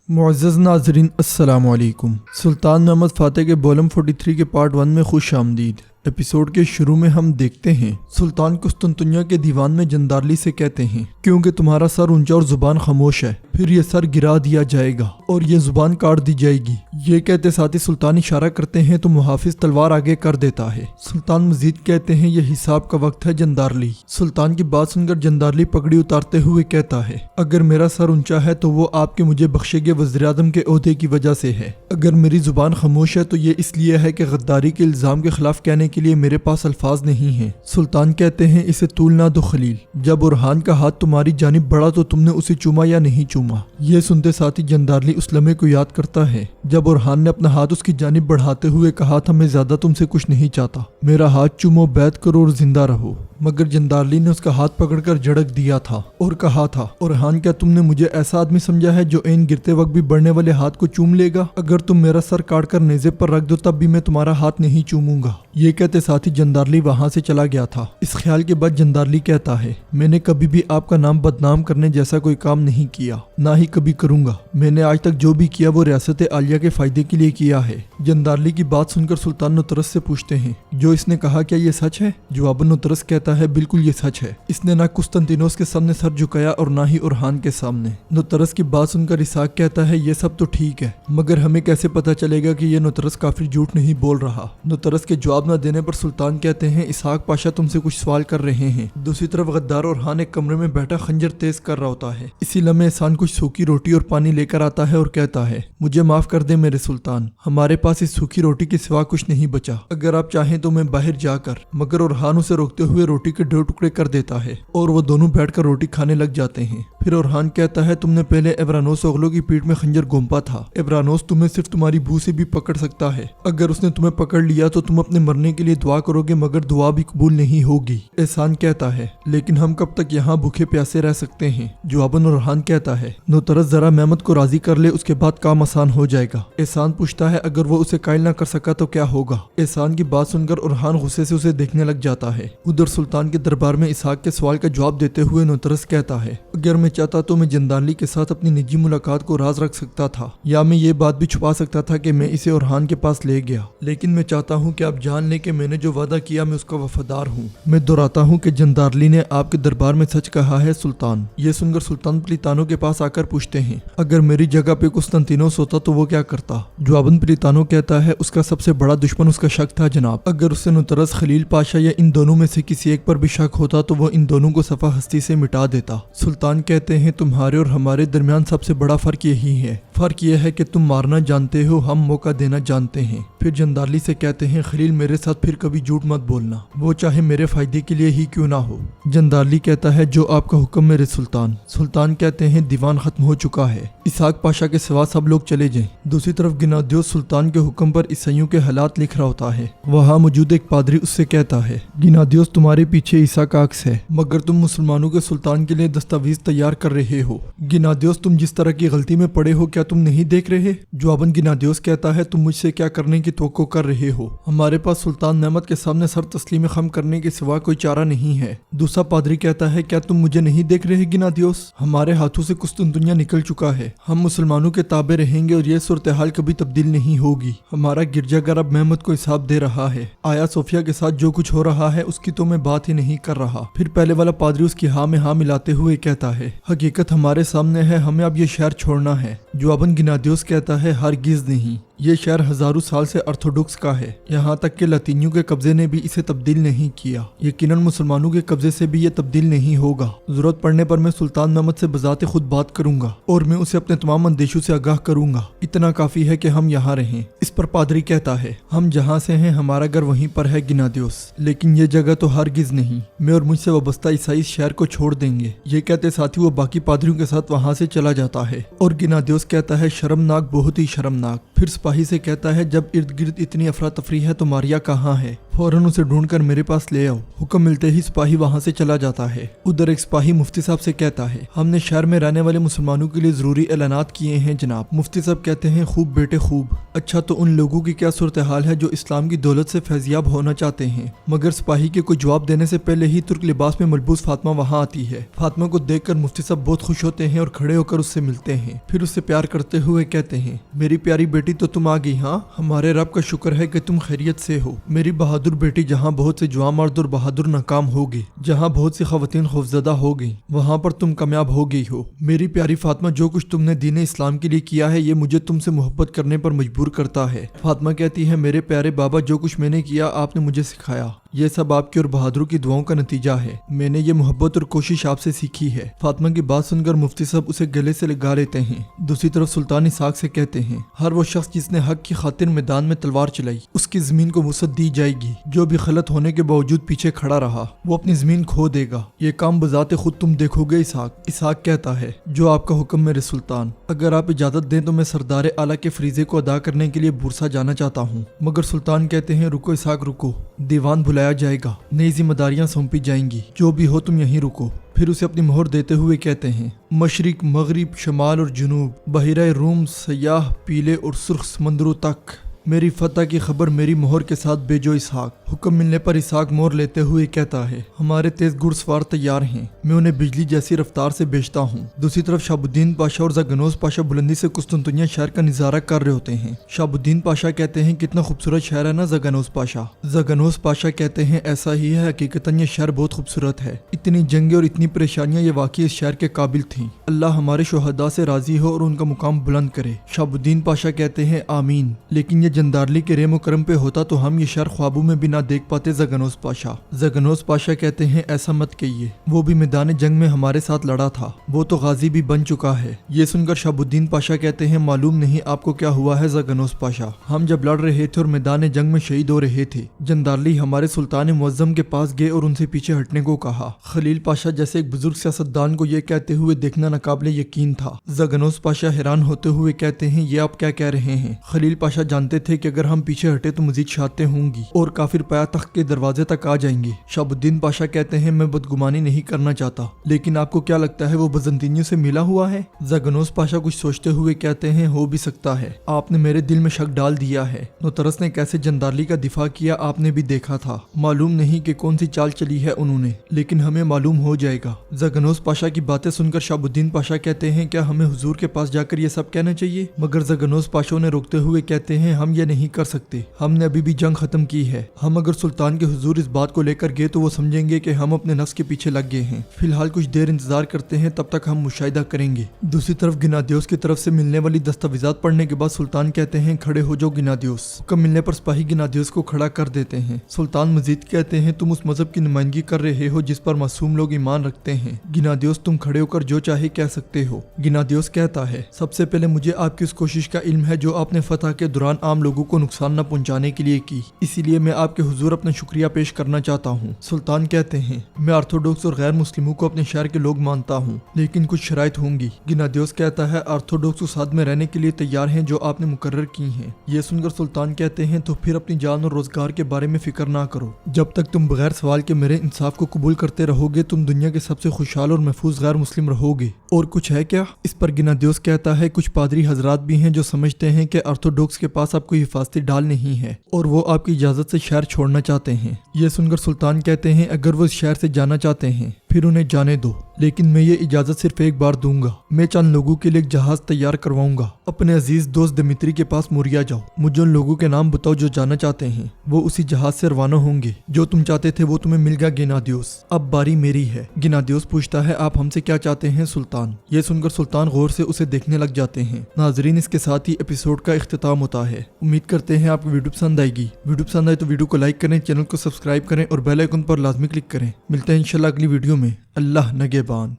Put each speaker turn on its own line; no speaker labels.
معزز ناظرین السلام علیکم۔ سلطان محمد فاتح کے بولم 43 کے پارٹ 1 میں خوش آمدید۔ ایپیسوڈ کے شروع میں ہم دیکھتے ہیں سلطان قسطنطنیہ کے دیوان میں جندارلی سے کہتے ہیں کیونکہ تمہارا سر اونچا اور زبان خاموش ہے، پھر یہ سر گرا دیا جائے گا اور یہ زبان کاٹ دی جائے گی۔ یہ کہتے ساتھ ہی سلطان اشارہ کرتے ہیں تو محافظ تلوار آگے کر دیتا ہے۔ سلطان مزید کہتے ہیں یہ حساب کا وقت ہے جندارلی۔ سلطان کی بات سن کر جندارلی پگڑی اتارتے ہوئے کہتا ہے اگر میرا سر اونچا ہے تو وہ آپ کے مجھے بخشے گئے وزیر اعظم کے عہدے کی وجہ سے ہے، اگر میری زبان خاموش ہے تو یہ اس لیے ہے کہ غداری کے الزام کے خلاف کہنے کے لیے میرے پاس الفاظ نہیں ہیں۔ سلطان کہتے ہیں اسے طول نہ دو خلیل، جب اورحان کا ہاتھ تمہاری جانب بڑھا تو تم نے اسے چوما یا نہیں چوما؟ یہ سنتے ساتھ ہی جندارلی اس لمحے کو یاد کرتا ہے جب اورحان نے اپنا ہاتھ اس کی جانب بڑھاتے ہوئے کہا تھا میں زیادہ تم سے کچھ نہیں چاہتا، میرا ہاتھ چومو، بیعت کرو اور زندہ رہو۔ مگر جندارلی نے اس کا ہاتھ پکڑ کر جھڑک دیا تھا اور کہا تھا اورحان کیا تم نے مجھے ایسا آدمی سمجھا ہے جو عین گرتے وقت بھی بڑھنے والے ہاتھ کو چوم لے گا؟ اگر تم میرا سر کاٹ کر نیزے پر رکھ دو تب بھی میں تمہارا ہاتھ نہیں چوموں گا۔ یہ کہتے ساتھ ہی جندارلی وہاں سے چلا گیا تھا۔ اس خیال کے بعد جندارلی کہتا ہے میں نے کبھی بھی آپ کا نام بدنام کرنے جیسا کوئی کام نہیں کیا، نہ ہی کبھی کروں گا۔ میں نے آج تک جو بھی کیا وہ ریاست عالیہ کے فائدے کے لیے کیا ہے۔ جندارلی کی بات سن کر سلطان نطرس سے پوچھتے ہیں جو اس نے کہا کیا یہ سچ ہے؟ جواباً نطرس کہتا ہے بالکل یہ سچ ہے۔ اس نے نہ قسطنطینوس کے سامنے سر جھکایا اور نہ ہی اورحان کے سامنے۔ نطرس کی بات سن کر اسحاق کہتا ہے یہ سب تو ٹھیک ہے مگر ہمیں کیسے پتہ چلے گا کہ یہ نطرس کافر جھوٹ نہیں بول رہا؟ نطرس کے جواب نہ دینے پر سلطان کہتے ہیں اسحاق پاشا تم سے کچھ سوال کر رہے ہیں۔ دوسری طرف غدار اورحان ایک کمرے میں بیٹھا خنجر تیز کر رہا ہوتا ہے۔ اسی لمحے احسان کچھ سوکھی روٹی اور پانی لے کر آتا ہے اور کہتا ہے مجھے معاف کر دے میرے سلطان، ہمارے پاس اس سوکھی روٹی کے سوا کچھ نہیں بچا، اگر آپ چاہیں تو میں باہر جا کر۔ مگر اورحان اسے روکتے ہوئے روٹی کے 2 ٹکڑے کر دیتا ہے اور وہ دونوں بیٹھ کر روٹی کھانے لگ جاتے ہیں۔ پھر اورحان کہتا ہے تم نے پہلے ایورانوس اغلو کی پیٹھ میں خنجر گھونپا تھا، ایورانوس تمہیں صرف تمہاری بو سے بھی پکڑ سکتا ہے، اگر اس نے تمہیں پکڑ لیا تو تم اپنے مرنے کے لیے دعا کرو گے مگر دعا بھی قبول نہیں ہوگی۔ احسان کہتا ہے لیکن ہم کب تک یہاں بھوکے پیاسے رہ سکتے ہیں؟ جواباً اورحان کہتا ہے نطرس ذرا محمد کو راضی کر لے، اس کے بعد کام آسان ہو جائے گا۔ احسان پوچھتا ہے اگر وہ اسے قائل نہ کر سکا تو کیا ہوگا؟ احسان کی بات سن کر اورحان غصے سے اسے دیکھنے لگ جاتا ہے۔ ادھر سلطان کے دربار میں اسحاق کے سوال کا جواب دیتے ہوئے نطرس کہتا ہے اگر میں چاہتا تو میں جندارلی کے ساتھ اپنی نجی ملاقات کو راز رکھ سکتا تھا، یا میں یہ بات بھی چھپا سکتا تھا کہ میں اسے اورحان کے پاس لے گیا، لیکن میں چاہتا ہوں کہ آپ جان لیں کہ میں نے جو وعدہ کیا میں اس کا وفادار ہوں۔ میں دہراتا ہوں کہ جندارلی نے آپ کے دربار میں سچ کہا ہے سلطان۔ یہ سن کر سلطان پلیتانو کے پاس آ کر پوچھتے ہیں اگر میری جگہ پہ قسطنطینوس ہوتا تو وہ کیا کرتا؟ جواباً پلیتانو کہتا ہے اس کا سب سے بڑا دشمن اس کا شک تھا جناب، اگر اسے نطرس، خلیل پاشا یا ان دونوں میں سے کسی ایک پر بھی شک ہوتا تو وہ ان دونوں کو صفحہ ہستی سے مٹا دیتا۔ سلطان کہتے ہیں تمہارے اور ہمارے درمیان سب سے بڑا فرق یہی ہے، فرق یہ ہے کہ تم مارنا جانتے ہو، ہم موقع دینا جانتے ہیں۔ پھر جندارلی سے کہتے ہیں خلیل میرے ساتھ پھر کبھی جھوٹ مت بولنا، وہ چاہے میرے فائدے کے لیے ہی کیوں نہ ہو۔ جندارلی کہتا ہے جو آپ کا حکم میرے سلطان۔ سلطان کہتے ہیں دیوان ختم ہو چکا ہے، اسحاق پاشا کے سوا سب لوگ چلے جائیں۔ دوسری طرف گنادیوس سلطان کے حکم پر عیسائیوں کے حالات لکھ رہا ہوتا ہے۔ وہاں موجود ایک پادری اس سے کہتا ہے گنادیوس تمہارے پیچھے عیسیٰ کا عکس ہے مگر تم مسلمانوں کے سلطان کے لیے دستاویز تیار کر رہے ہو۔ گنادیوس تم جس طرح کی غلطی میں پڑے ہو کیا تم نہیں دیکھ رہے؟ جواباً گنادیوس کہتا ہے تم مجھ سے کیا کرنے کی توقع کر رہے ہو؟ ہمارے پاس سلطان محمد کے سامنے سر تسلیم خم کرنے کے سوا کوئی چارہ نہیں ہے۔ دوسرا پادری کہتا ہے کیا تم مجھے نہیں دیکھ رہے گنادیوس؟ ہمارے ہاتھوں سے قسطنطنیہ نکل چکا ہے، ہم مسلمانوں کے تابع رہیں گے اور یہ صورتحال کبھی تبدیل نہیں ہوگی۔ ہمارا گرجا گھر اب محمد کو حساب دے رہا ہے، آیا صوفیہ کے ساتھ جو کچھ ہو رہا ہے اس کی تو میں بات ہی نہیں کر رہا۔ پھر پہلے والا پادری اس کی ہاں میں ہاں ملاتے ہوئے کہتا ہے حقیقت ہمارے سامنے ہے، ہمیں اب یہ شہر چھوڑنا ہے۔ جواباً گنادیوس کہتا ہے ہرگز نہیں، یہ شہر ہزاروں سال سے ارتھوڈکس کا ہے، یہاں تک کہ لاطینیوں کے قبضے نے بھی اسے تبدیل نہیں کیا، یقیناً مسلمانوں کے قبضے سے بھی یہ تبدیل نہیں ہوگا۔ ضرورت پڑنے پر میں سلطان محمد سے بذات خود بات کروں گا اور میں اسے اپنے تمام اندیشوں سے آگاہ کروں گا، اتنا کافی ہے کہ ہم یہاں رہیں۔ اس پر پادری کہتا ہے ہم جہاں سے ہیں ہمارا گھر وہیں پر ہے گنادیوس، لیکن یہ جگہ تو ہرگز نہیں، میں اور مجھ سے وابستہ عیسائی اس شہر کو چھوڑ دیں گے۔ یہ کہتے ساتھ ہی وہ باقی پادریوں کے ساتھ وہاں سے چلا جاتا ہے اور گنادیوس کہتا ہے شرمناک، بہت ہی شرمناک۔ پھر سپاہی سے کہتا ہے جب ارد گرد اتنی افراتفری ہے تو ماریا کہاں ہے؟ फौरन उसे ढूंढकर मेरे पास ले आओ। हुक्म मिलते ही सिपाही वहाँ से चला जाता है। उधर एक सिपाही मुफ्ती साहब से कहता है, हमने शहर में रहने वाले मुसलमानों के लिए जरूरी ऐलानात किए हैं जनाब। मुफ्ती साहब कहते हैं, खूब बेटे खूब। अच्छा, तो उन लोगों की क्या सूरत हाल है जो इस्लाम की दौलत से फैजियाब होना चाहते हैं? मगर सिपाही के कोई जवाब देने से पहले ही तुर्क लिबास में मलबूस फातिमा वहाँ आती है। फातिमा को देखकर मुफ्ती साहब बहुत खुश होते हैं और खड़े होकर उससे मिलते हैं। फिर उससे प्यार करते हुए कहते हैं, मेरी प्यारी बेटी, तो तुम आ गई। हाँ, हमारे रब का शुक्र है कि तुम खैरियत से हो। मेरी बहादुर बेटी, जहाँ बहुत से जवान मर्द और बहादुर नाकाम हो गए, जहाँ बहुत सी खवातीन खौफजदा हो गई, वहाँ पर तुम कामयाब हो गई हो। मेरी प्यारी फातिमा, जो कुछ तुमने दीन इस्लाम के लिए किया है, ये मुझे तुमसे मोहब्बत करने पर मजबूर करता है। फातिमा कहती है, मेरे प्यारे बाबा, जो कुछ मैंने किया आपने मुझे सिखाया, ये सब आपकी और बहादुरों की दुआओं का नतीजा है। मैंने ये मोहब्बत और कोशिश आपसे सीखी है। फातिमा की बात सुनकर मुफ्ती साहब उसे गले से लगा लेते हैं। दूसरी तरफ सुल्तान इसहाक से कहते हैं, हर वो शख्स जिसने हक की खातिर मैदान में तलवार चलाई, उसकी जमीन को वुसअत दी जाएगी। जो भी गलत होने के बावजूद पीछे खड़ा रहा, वो अपनी जमीन खो देगा। ये काम बजाते खुद तुम देखोगे इसहाक। इसहाक कहता है, जो आपका हुक्म मेरे सुल्तान। अगर आप इजाजत दें तो मैं सरदार आला के फरीजे को अदा करने के लिए बुरसा जाना चाहता हूँ। मगर सुल्तान कहते हैं, रुको इसहाक रुको, दीवान बुलाया जाएगा, नई जिम्मेदारियां सौंपी जाएंगी, जो भी हो तुम यहीं रुको। फिर उसे अपनी मोहर देते हुए कहते हैं, मशरिक, मगरिब, शमाल और जुनूब, बहिरा रूम, सयाह, पीले और सुर्ख समंदरों तक मेरी फतह की खबर मेरी मोहर के साथ भेजो इसहाक। हुक्म मिलने पर इसहाक मोहर लेते हुए कहता है, हमारे तेज घुड़सवार तैयार हैं, मैं उन्हें बिजली जैसी रफ्तार से भेजता हूँ। दूसरी तरफ शाहबुद्दीन पाशा और ज़गनोस पाशा बुलंदी से कुस्तुनतुनिया शहर का नजारा कर रहे होते हैं। शाहबुद्दीन पाशा कहते हैं, कितना खूबसूरत शहर है ना ज़गनोस पाशा। ज़गनोस पाशा कहते हैं, ऐसा ही है, हकीकतन ये शहर बहुत खूबसूरत है। इतनी जंगे और इतनी परेशानियां ये वाकई इस शहर के काबिल थीं। अल्लाह हमारे शुहदा से राजी हो और उनका मुकाम बुलंद करे। शाहबुद्दीन पाशा कहते हैं, आमीन। लेकिन ये जंदारली के रेमो करम पे होता तो हम ये शहर ख्वाबों में भी ना देख पाते ज़गनोस पाशा। ज़गनोस पाशा कहते हैं, ऐसा मत कहिए, वो भी मैदान जंग में हमारे साथ लड़ा था, वो तो गाजी भी बन चुका है। ये सुनकर शाहबुद्दीन पाशा कहते हैं, मालूम नहीं आपको क्या हुआ है ज़गनोस पाशा, हम जब लड़ रहे थे और मैदान जंग में शहीद हो रहे थे, जंदारली हमारे सुल्तान मुअज्जम के पास गए और उनसे पीछे हटने को कहा। खलील पाशा जैसे एक बुजुर्ग सियासतदान को यह कहते हुए देखना नाकाबिले यकीन था। ज़गनोस पाशा हैरान होते हुए कहते हैं, ये आप क्या कह रहे हैं? खलील पाशा जानते थे कि अगर हम पीछे हटे तो मजीद शहादतें होंगी और काफिर पाया तख्त के दरवाजे तक आ जाएंगे। शाहबुद्दीन पाशा कहते हैं, मैं बदगुमानी नहीं करना चाहता, लेकिन आपको क्या लगता है वो बजंतीनियों से मिला हुआ है? ज़गनोस पाशा कुछ सोचते हुए कहते हैं, हो भी सकता है, आपने मेरे दिल में शक डाल दिया है। नौतरस ने कैसे जंदारली का दिफा किया आपने भी देखा था, मालूम नहीं कि कौन सी चाल चली है उन्होंने, लेकिन हमें मालूम हो जाएगा। ज़गनोस पाशा की बातें सुनकर शाहबुद्दीन पाशा कहते हैं, क्या हमें हुजूर के पास जाकर ये सब कहना चाहिए? मगर ज़गनोस पाशा ने रोकते हुए कहते हैं, हम ये नहीं कर सकते, हमने अभी भी जंग खत्म की है। हम अगर सुल्तान के हुजूर इस बात को लेकर गए तो वो समझेंगे कि हम अपने नफ्स के पीछे लग गए हैं। फिलहाल कुछ देर इंतजार करते हैं, तब तक हम मुशाहिदा करेंगे। दूसरी तरफ गिनादियोस की तरफ से मिलने वाली दस्तावेजात पढ़ने के बाद सुल्तान कहते हैं, खड़े हो जाओ गिनादियोस। हुक्म मिलने पर सिपाही गिनादियोस को खड़ा कर देते हैं। सुल्तान मजीद कहते हैं, तुम उस मजहब की नुमाइंदगी कर रहे हो जिस पर मासूम लोग ईमान रखते हैं। गिनादियोस, तुम खड़े होकर जो चाहे कह सकते हो। गिनादियोस कहता है, सबसे पहले मुझे आपकी उस कोशिश का इल्म है जो आपने फतह के दौरान आम लोगों को नुकसान न पहुंचाने के लिए की, इसीलिए मैं आपके हुजूर अपना शुक्रिया पेश करना चाहता हूँ। सुल्तान कहते हैं, मैं ऑर्थोडॉक्स और गैर मुस्लिमों को अपने शहर के लोग मानता हूँ, लेकिन कुछ शराइत होंगी। गिनादियोस कहता है, ऑर्थोडॉक्स उस हद में रहने के लिए तैयार हैं जो आपने मुकर्रर की हैं। ये सुनकर सुल्तान कहते हैं, तो फिर अपनी जान और रोजगार के बारे में फिक्र ना करो। जब तक तुम बगैर सवाल के मेरे इंसाफ को कबूल करते रहोगे, तुम दुनिया के सबसे खुशहाल और महफूज गैर मुस्लिम रहोगे। और कुछ है क्या? इस पर गिनादियोस कहता है, कुछ पादरी हजरात भी हैं जो समझते हैं कि ऑर्थोडॉक्स के पास अब कोई हिफाजती डाल नहीं है और वो आपकी इजाजत से शहर छोड़ना चाहते हैं। ये सुनकर सुल्तान कहते हैं, अगर वो इस शहर से जाना चाहते हैं फिर उन्हें जाने दो, लेकिन मैं ये इजाजत सिर्फ एक बार दूंगा। मैं चंद लोगों के लिए एक जहाज तैयार करवाऊंगा। अपने अजीज दोस्त दिमित्री के पास मुरिया जाओ, मुझे उन लोगों के नाम बताओ जो जाना चाहते हैं, वो उसी जहाज से रवाना होंगे। जो तुम चाहते थे वो तुम्हें मिल गया गिनादियोस, अब बारी मेरी है। गिनादियोस पूछता है, आप हमसे क्या चाहते हैं सुल्तान? ये सुनकर सुल्तान गौर से उसे देखने लग जाते हैं। नाजरीन, इसके साथ ही एपिसोड का इख्तिताम होता है। उम्मीद करते हैं आपको वीडियो पसंद आएगी। वीडियो पसंद आए तो वीडियो को लाइक करें, चैनल को सब्सक्राइब करें और बेल आइकन पर लाजमी क्लिक करें। मिलते हैं इंशाल्लाह अगली वीडियो में। अल्लाह नगेबान।